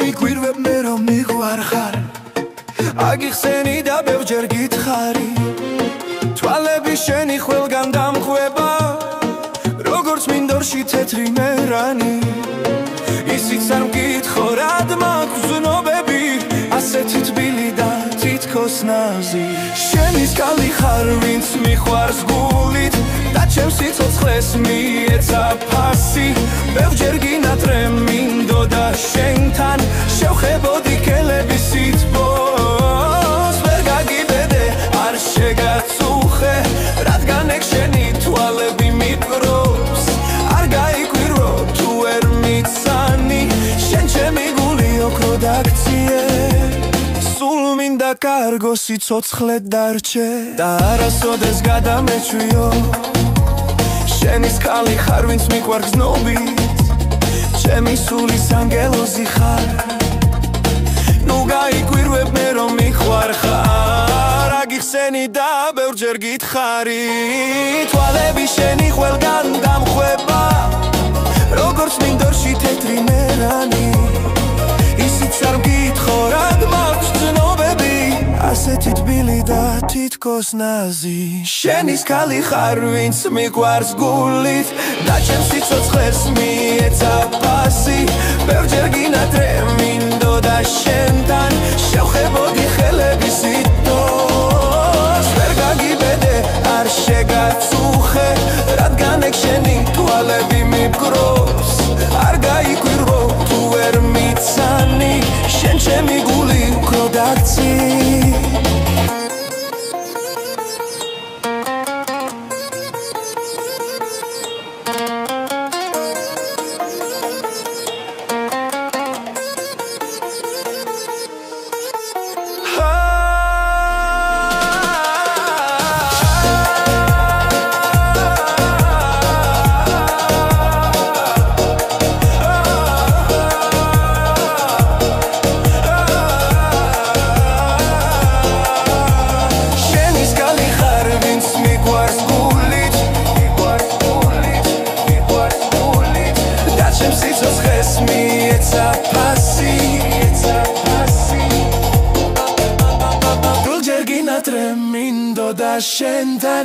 გაიკვირვებ მე რომ მიყვარხარ აგიხსენი და ბევრჯერ გითხარი თვალები შენი ყველგან დამხვება როგორც მინდორში თეთრი მერანი ისიც არ მკითხო რად მაქვს ზნობები ასეთი თბილი და თითქოს ნაზი შენი სკალი ხარ ვინც მიყვარს გულით და ჩემს სიცოცხლეს მიეცა ფასი ბევრჯერ გინატრე მინდოდა შენთან შევხებოდი კელები სითბოს ვერ გაგიბედე არ შეგაწუხე რადგან ეგ შენი თვალები მიპყრობს არ გაიკვირო თუ ვერ მიცანი შენ ჩემი გული ოქრო დაქციე სულ მინდა კარგო სიცოცხლე დარჩე და არასოდეს გადამეჩვიო შენი სკალი ხარ ვინც მიყვარს გზნობით ჩემი სულის ანგელოზი ხარ ნუ გაიკვირვებ მე რომ მიყვარხარ აგიხსენი და ბევრჯერ გითხარი თვალები შენი ყველგან დამხვება როგორც მინდორში თეთრი მერანი ისიც არ მკითხო რად მაქვს ზნობები ასეთი თბილი და თითქოს ნაზი შენი სკალი ხარ ვინც მიყვარს გულით და ჩემს სიცოცხლეს მიეცა ფასი ბევრჯერ გინატრე მინდოდა შენთან შევხებოდი ხელები სითბოს ვერ გაგიბედე არ შეგაწუხე რადგან ეგ შენი თვალები მიპყრობს არ გაიკვირო თუ ვერ მიცანი შენ ჩემი გული უფრო დაქცი Tremindo da scenter